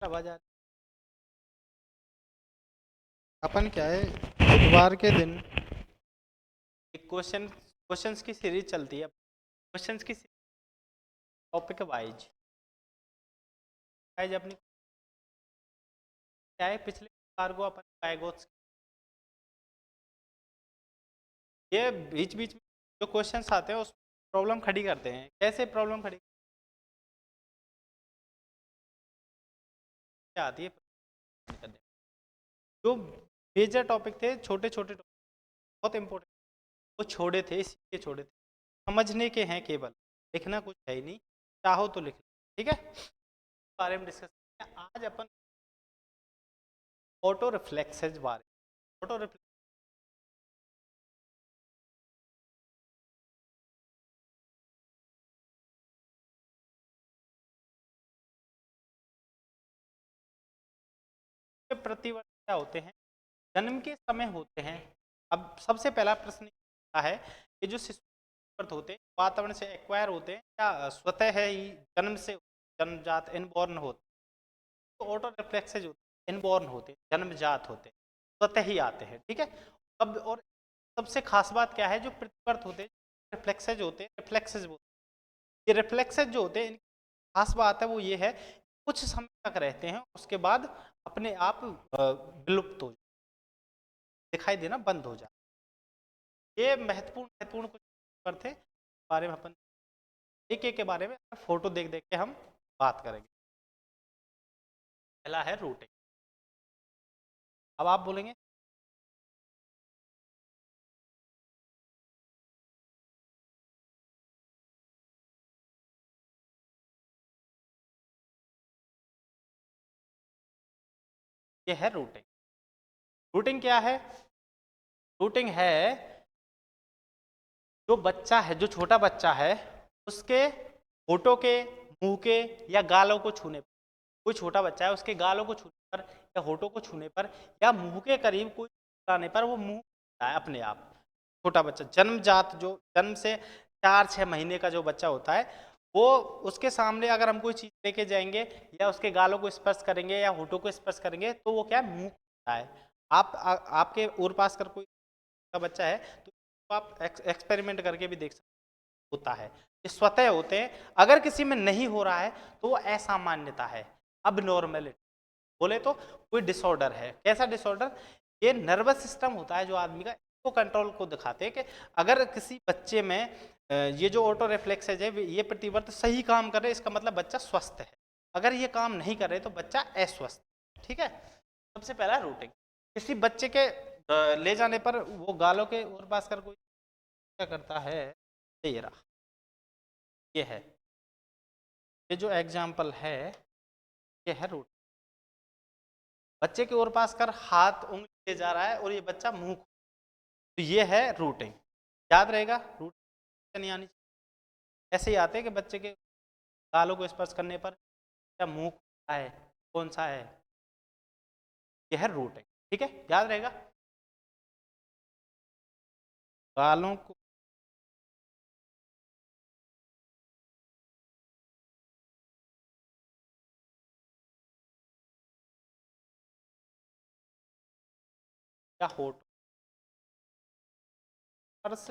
आवाज आ रही अपन क्या है बुधवार के दिन एक क्वेश्चंस की सीरीज चलती है। क्वेश्चंस की टॉपिक वाइज वाइज अपनी क्या है पिछले बार को अपन पाइगॉट्स ये बीच बीच में जो क्वेश्चंस आते हैं उस प्रॉब्लम खड़ी करते हैं। कैसे प्रॉब्लम खड़ी क्या आती है करने जो मेजर टॉपिक थे, छोटे छोटे टॉपिक बहुत इंपॉर्टेंट वो छोड़े थे, इसलिए छोड़े थे। समझने के हैं, केवल लिखना कुछ है ही नहीं। चाहो तो लिख लो, ठीक है। इस बारे में डिस्कस करेंगे आज अपन। ऑटो रिफ्लेक्सेज बारे ऑटो रिफ्लेक्स के प्रतिवर्ष क्या होते हैं, जन्म के समय होते हैं। अब सबसे पहला प्रश्न आता है कि जो शिशु प्रतिवर्ष होते हैं वातावरण से एक्वायर होते हैं या स्वतः है ही जन्म से जन्मजात इनबॉर्न होते हैं। तो ऑटो रिफ्लेक्सेज होते हैं इनबॉर्न होते हैं, जन्मजात होते हैं, स्वतः ही आते हैं, ठीक है। अब और सबसे खास बात क्या है, जो प्रतिवर्ष होते हैं रिफ्लेक्सेज होते हैं, रिफ्लेक्सेज ये रिफ्लेक्सेज जो होते हैं इनकी खास बात है वो ये है कुछ समय तक रहते हैं, उसके बाद अपने आप विलुप्त हो दिखाई देना बंद हो जाए। ये महत्वपूर्ण महत्वपूर्ण कुछ पर थे बारे में अपन एक एक के बारे में फोटो देख देख के हम बात करेंगे। पहला है रूटिंग। अब आप बोलेंगे ये है रूटिंग। रूटिंग क्या है? रूटिंग है जो बच्चा है, जो छोटा बच्चा है उसके होठों के, मुंह के या गालों को छूने पर, कोई छोटा बच्चा है उसके गालों को छूने पर या होठों को छूने पर या मुंह के करीब कोई आने पर वो मुंह खुलता है अपने आप। छोटा बच्चा जन्मजात जो जन्म से 4-6 महीने का जो बच्चा होता है वो उसके सामने अगर हम कोई चीज लेके जाएंगे या उसके गालों को स्पर्श करेंगे या होठों को स्पर्श करेंगे तो वो क्या मुंह खुलता है। आपके और पास कर कोई का बच्चा है तो आप एक्सपेरिमेंट करके भी देख सकते होता है। ये स्वतः होते हैं। अगर किसी में नहीं हो रहा है तो वो असामान्यता है, अब नॉर्मेलिटी बोले तो कोई डिसऑर्डर है। कैसा डिसऑर्डर? ये नर्वस सिस्टम होता है जो आदमी का, इसको कंट्रोल को दिखाते हैं कि अगर किसी बच्चे में ये जो ऑटो रिफ्लेक्सेज है ये प्रतिवर्त सही काम कर रहे हैं इसका मतलब बच्चा स्वस्थ है। अगर ये काम नहीं कर रहे तो बच्चा अस्वस्थ, ठीक है। सबसे पहला रूटिंग। किसी बच्चे के ले जाने पर वो गालों के और पास कर कोई क्या करता है, ये रहा, ये है, ये जो एग्जाम्पल है ये है रूट। बच्चे के और पास कर हाथ उंगली ले जा रहा है और ये बच्चा मुंह, तो ये है रूटिंग। याद रहेगा, रूट नहीं आनी चाहिए। ऐसे ही आते हैं कि बच्चे के गालों को स्पर्श करने पर क्या मुंह खुलता है, कौन सा है, यह है रूटिंग, ठीक है, याद रहेगा। गालों को या होठ स्पर्श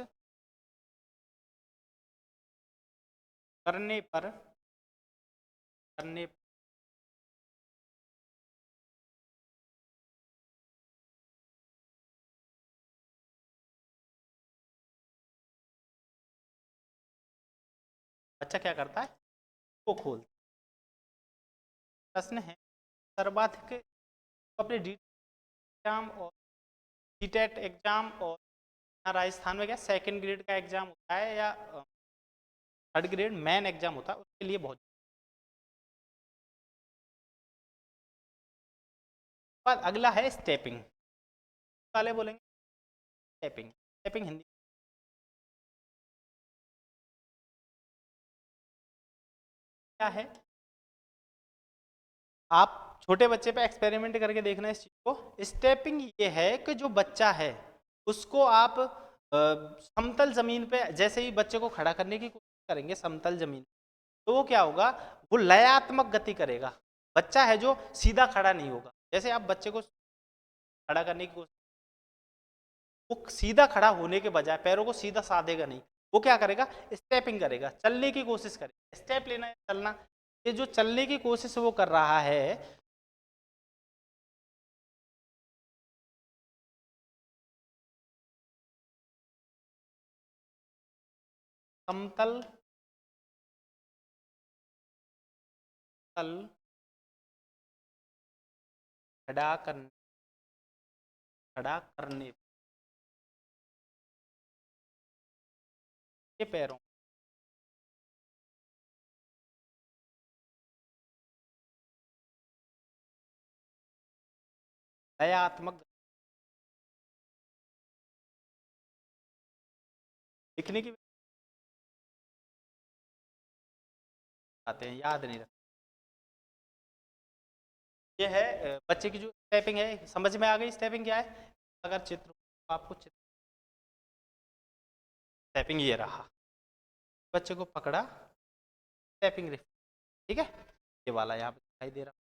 करने पर करने बच्चा क्या करता है, वो खोल। प्रश्न है सर्वाधिक अपने डी एग्जाम और सीटेट एग्जाम और यहाँ राजस्थान में क्या सेकंड ग्रेड का एग्जाम होता है या थर्ड ग्रेड मेन एग्जाम होता है, उसके लिए बहुत। बाद अगला है स्टेपिंग। वाले बोलेंगे स्टेपिंग। स्टेपिंग हिंदी क्या है? आप छोटे बच्चे पे एक्सपेरिमेंट करके देखना इस चीज को। स्टेपिंग ये है कि जो बच्चा है उसको आप समतल जमीन पे जैसे ही बच्चे को खड़ा करने की कोशिश करेंगे समतल जमीन, तो वो क्या होगा, वो लयात्मक गति करेगा। बच्चा है जो सीधा खड़ा नहीं होगा। जैसे आप बच्चे को खड़ा करने की कोशिश, वो सीधा खड़ा होने के बजाय पैरों को सीधा साधेगा नहीं, वो क्या करेगा, स्टेपिंग करेगा, चलने की कोशिश करेगा। स्टेप लेना है, चलना, ये जो चलने की कोशिश वो कर रहा है, समतल तल खड़ा करने के पैरों, दयात्मक लिखने की आते हैं, याद नहीं रखते। ये है बच्चे की जो स्टेपिंग है, समझ में आ गई स्टेपिंग क्या है। अगर चित्र आपको चित्र स्टेपिंग ये रहा, बच्चे को पकड़ा, स्टेपिंग, ठीक है, ये वाला यहाँ पे दिखाई दे रहा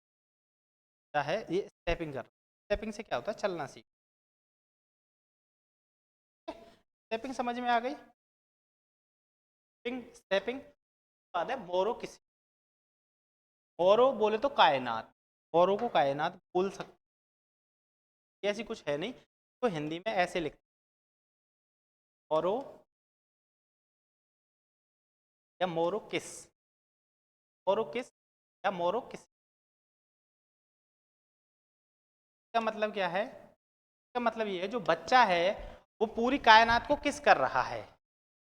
क्या है, ये स्टेपिंग कर रहा है। स्टेपिंग से क्या होता है, चलना सीख। स्टेपिंग समझ में आ गई। स्टेपिंग बाद है मोरो किसी, मोरो बोले तो कायनात, मोरो को कायनात बोल सकते, ऐसी कुछ है नहीं, तो हिंदी में ऐसे लिखते मोरो या मोरो किस, मोरो किस या मोरो किस का मतलब क्या है, इसका मतलब ये है जो बच्चा है वो पूरी कायनात को किस कर रहा है,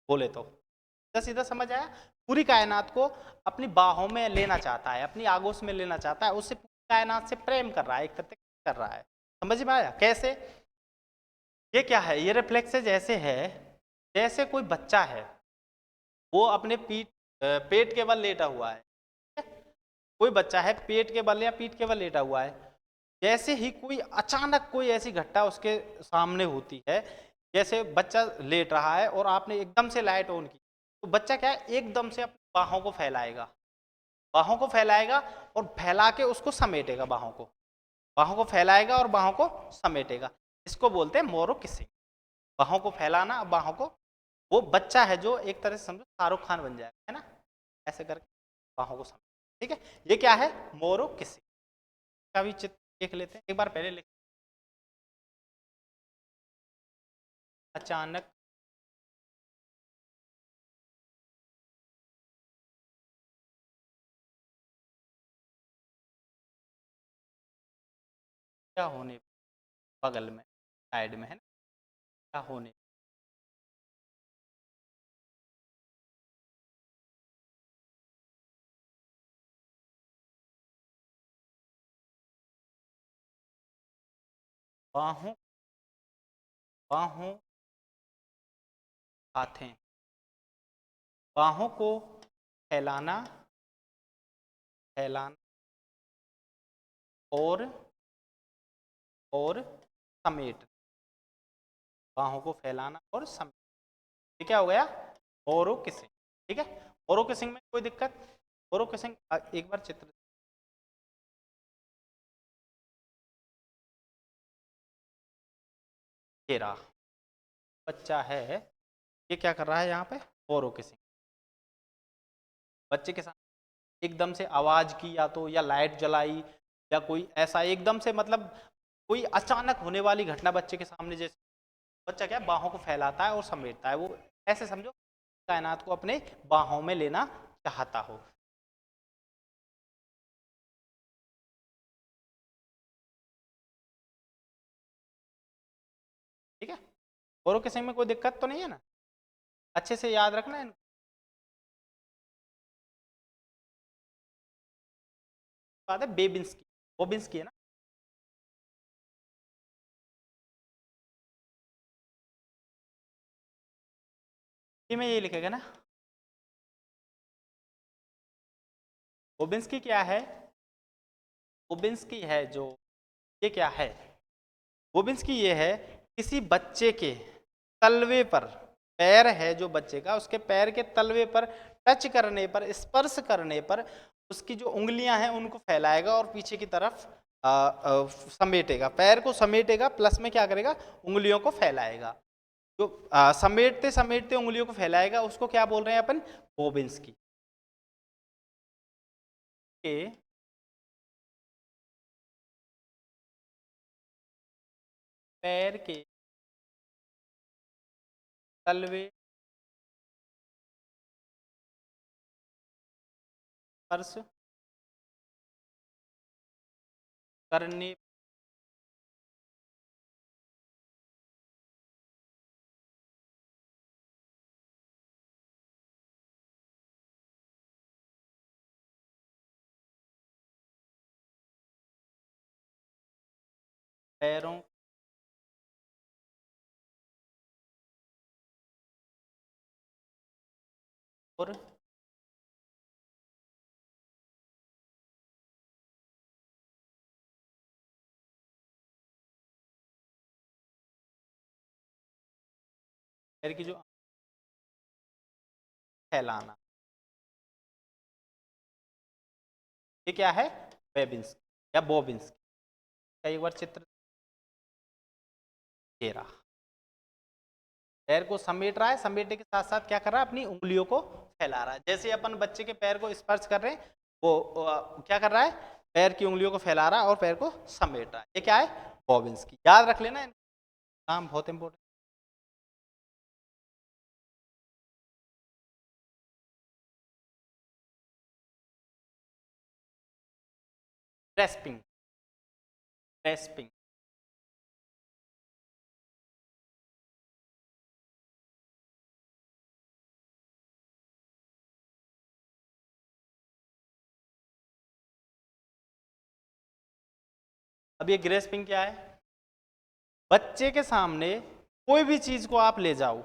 बोले तो सीधा सीधा समझ आया, पूरी कायनात को अपनी बाहों में लेना चाहता है, अपनी आगोश में लेना चाहता है, उससे पूरी कायनात से प्रेम कर रहा है, एक तरह से कर रहा है। समझ में आया कैसे। ये क्या है, ये रिफ्लेक्सेज ऐसे है जैसे कोई बच्चा है वो अपने पेट के बल लेटा हुआ है, कोई बच्चा है पेट के बल या पीठ के बल लेटा हुआ है, जैसे ही कोई अचानक कोई ऐसी घटना उसके सामने होती है, जैसे बच्चा लेट रहा है और आपने एकदम से लाइट ऑन की, तो बच्चा क्या है एकदम से अपनी बाहों को फैलाएगा, बाहों को फैलाएगा और फैला के उसको समेटेगा, बाहों को फैलाएगा और बाहों को समेटेगा, इसको बोलते हैं मोरो किसिंग। बाहों को फैलाना, बाहों को, वो बच्चा है जो एक तरह से समझो शाहरुख खान बन जाएगा, है ना, ऐसे करके बाहों को समेट, ठीक है, ये क्या है मोरो किसिंग का भी चित्र देख लेते हैं एक बार, पहले लिख, अचानक क्या होने, बगल में साइड में है ना, क्या होने, बाहों, बाहों हाथें, बाहों को फैलाना, फैलाना और समेट, बाहों को फैलाना और समेट, ये क्या हो गया ओरो किसिंग, ठीक है। ओरो किसिंग में कोई दिक्कत, ओरो किसिंग एक बार चित्र, ये रहा बच्चा है, ये क्या कर रहा है यहाँ पे ओरो किसिंग, बच्चे के साथ एकदम से आवाज की, या तो या लाइट जलाई या कोई ऐसा एकदम से, मतलब कोई अचानक होने वाली घटना बच्चे के सामने, जैसे बच्चा क्या बाहों को फैलाता है और समेटता है, वो ऐसे समझो कायनात को अपने बाहों में लेना चाहता हो। ठीक है, औरों किसी में कोई दिक्कत तो नहीं है ना, अच्छे से याद रखना है। बात है बेबिंस्की, बोबिंस्की है ना, ये में ये लिखेगा ना, बोबिंस्की क्या है, बोबिंस्की है जो, ये क्या है, बोबिंस्की ये है किसी बच्चे के तलवे पर, पैर है जो बच्चे का, उसके पैर के तलवे पर टच करने पर, स्पर्श करने पर उसकी जो उंगलियां हैं उनको फैलाएगा और पीछे की तरफ समेटेगा, पैर को समेटेगा, प्लस में क्या करेगा, उंगलियों को फैलाएगा। जो समेटते समेटते उंगलियों को फैलाएगा उसको क्या बोल रहे हैं अपन, बोबिन्स्की के पैर के तलवे स्पर्श करने पैरों और पैर की जो फैलाना, ये क्या है, बेबिन्स्की या बोबिन्स्की का एक बार चित्र दे रहा, पैर को समेट रहा है, समेटने के साथ साथ क्या कर रहा है, अपनी उंगलियों को फैला रहा है। जैसे अपन बच्चे के पैर को स्पर्श कर रहे हैं, वो क्या कर रहा है, पैर की उंगलियों को फैला रहा है और पैर को समेट रहा है। ये क्या है, बॉबिन्स्की। याद रख लेना, नाम बहुत इंपॉर्टेंट। ग्रेस्पिंग, ग्रेस्पिंग, अब ये ग्रेस्पिंग क्या है, बच्चे के सामने कोई भी चीज को आप ले जाओ,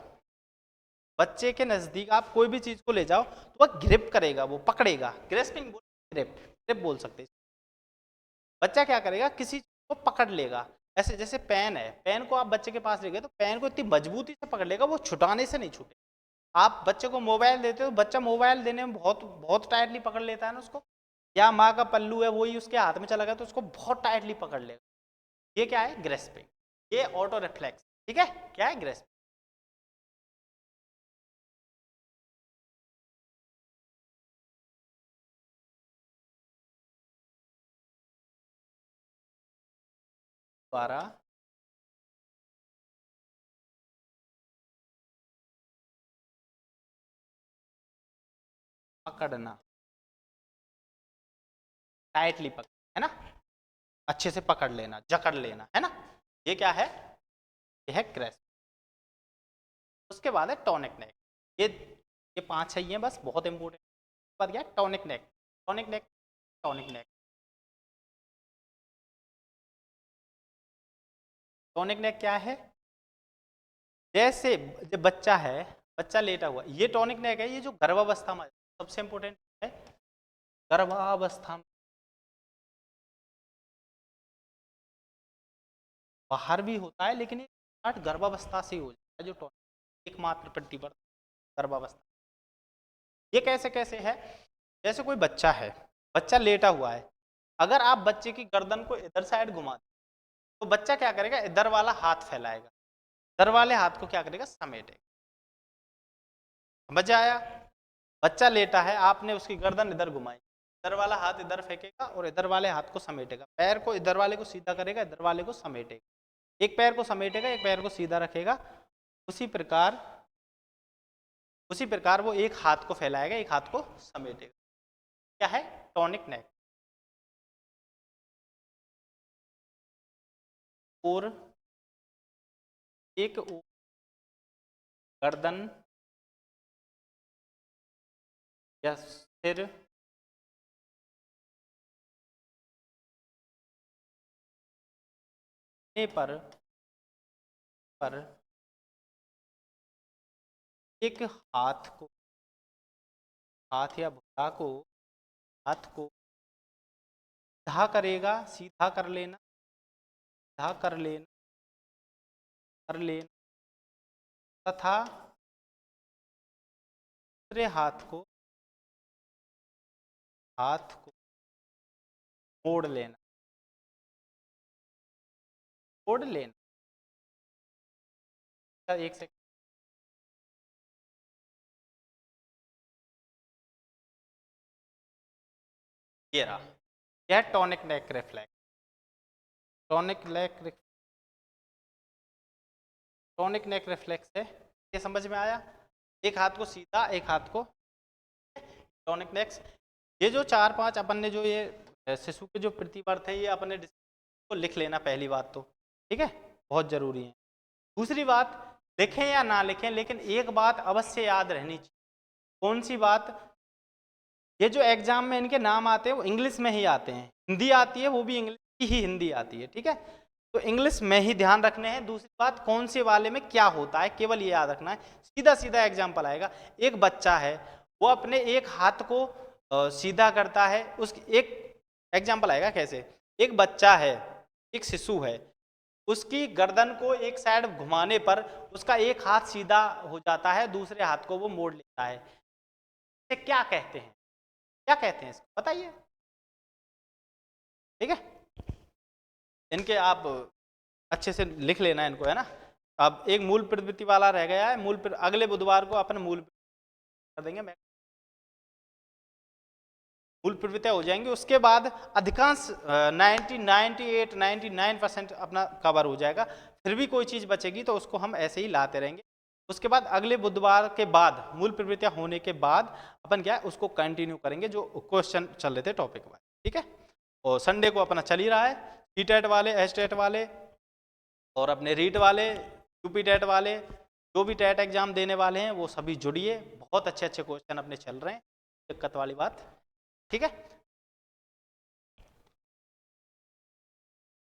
बच्चे के नजदीक आप कोई भी चीज को ले जाओ तो वह ग्रिप करेगा, वो पकड़ेगा, ग्रेस्पिंग बोल, ग्रिप, ग्रिप बोल सकते हैं। बच्चा क्या करेगा, किसी चीज को पकड़ लेगा, ऐसे जैसे पेन है, पेन को आप बच्चे के पास ले गए तो पेन को इतनी मजबूती से पकड़ लेगा, वो छुटाने से नहीं छूटे। आप बच्चे को मोबाइल देते हो, बच्चा मोबाइल देने में बहुत बहुत टाइटली पकड़ लेता है ना उसको, या माँ का पल्लू है वही उसके हाथ में चला गया तो उसको बहुत टाइटली पकड़ लेगा। ये क्या है, ग्रेस्पिंग, ये ऑटो रिफ्लेक्स। ठीक है, क्या है ग्रेस्पिंग। द्वारा पकड़ना, टाइटली पकड़, है ना, अच्छे से पकड़ लेना, जकड़ लेना, है ना, ये क्या है, ये है ग्रेस्प। उसके बाद है टॉनिक नेक, ये पांच छह हैं बस, बहुत इंपॉर्टेंट। उसके बाद क्या है, टॉनिक नेक, टॉनिक नेक, टॉनिक नेक, टॉनिक नेक क्या है, जैसे जब बच्चा है, बच्चा लेटा हुआ, ये टॉनिक नेक है, ये जो गर्भावस्था में सबसे इंपॉर्टेंट है, गर्भावस्था में, बाहर भी होता है लेकिन ये स्टार्ट गर्भावस्था से ही हो जाता है, जो टॉनिक एकमात्र प्रतिवर्ती गर्भावस्था। ये कैसे कैसे है, जैसे कोई बच्चा है, बच्चा लेटा हुआ है, अगर आप बच्चे की गर्दन को इधर साइड घुमा तो बच्चा क्या करेगा, इधर वाला हाथ फैलाएगा, इधर वाले हाथ को क्या करेगा, समेटेगा। समझ आया, बच्चा लेटा है, आपने उसकी गर्दन इधर घुमाई, इधर वाला हाथ इधर फेंकेगा और इधर वाले हाथ को समेटेगा, पैर को इधर वाले को सीधा करेगा, इधर वाले को समेटेगा, एक पैर को समेटेगा, एक पैर को सीधा रखेगा, उसी प्रकार उसी प्रकार वो एक हाथ को फैलाएगा, एक हाथ को समेटेगा। क्या है, टॉनिक नेक। और एक गर्दन या सिर पर पर एक हाथ या भुजा को, हाथ को सीधा करेगा, सीधा कर लेना, सीधा कर लेना, तथा दूसरे हाथ को हाथ को मोड़ लेना, मोड़ लेना। एक सेकंड, ये रहा, यह टॉनिक नेक रिफ्लेक्स। टॉनिक नेक टॉनिक नेक रिफ्लेक्स है, ये समझ में आया? एक हाथ को सीधा, एक हाथ को टॉनिक नेक्स। ये जो 4-5 अपन ने जो ये शिशु के जो प्रतिवर्त है, ये अपने को लिख लेना पहली बात तो, ठीक है, बहुत जरूरी है। दूसरी बात, लिखें या ना लिखें, लेकिन एक बात अवश्य याद रहनी चाहिए। कौन सी बात? ये जो एग्जाम में इनके नाम आते हैं वो इंग्लिश में ही आते हैं, हिंदी आती है वो भी इंग्लिश की ही हिंदी आती है, ठीक है, तो इंग्लिश में ही ध्यान रखने हैं। दूसरी बात, कौन से वाले में क्या होता है केवल ये याद रखना है। सीधा सीधा एग्जाम्पल आएगा, एक बच्चा है वो अपने एक हाथ को सीधा करता है, उस एक एग्जाम्पल आएगा कैसे, एक बच्चा है, एक शिशु है, उसकी गर्दन को एक साइड घुमाने पर उसका एक हाथ सीधा हो जाता है, दूसरे हाथ को वो मोड़ लेता है। इसे क्या कहते हैं? क्या कहते हैं इसको बताइए, ठीक है, इनके आप अच्छे से लिख लेना इनको, है ना। अब एक मूल प्रवृत्ति वाला रह गया है, अगले बुधवार को अपन मूल कर देंगे, मूल प्रवृत्तियां हो जाएंगी। उसके बाद अधिकांश 99% अपना कवर हो जाएगा। फिर भी कोई चीज़ बचेगी तो उसको हम ऐसे ही लाते रहेंगे। उसके बाद अगले बुधवार के बाद मूल प्रवृत्तियां होने के बाद अपन क्या है उसको कंटिन्यू करेंगे, जो क्वेश्चन चल रहे थे टॉपिक वाइज, ठीक है। और संडे को अपना चल ही रहा है, टी-टेट वाले, एच-टेट वाले और अपने रीट वाले, यूपी-टेट वाले, जो भी टेट एग्जाम देने वाले हैं वो सभी जुड़िए। बहुत अच्छे अच्छे क्वेश्चन अपने चल रहे हैं, दिक्कत वाली बात, ठीक है।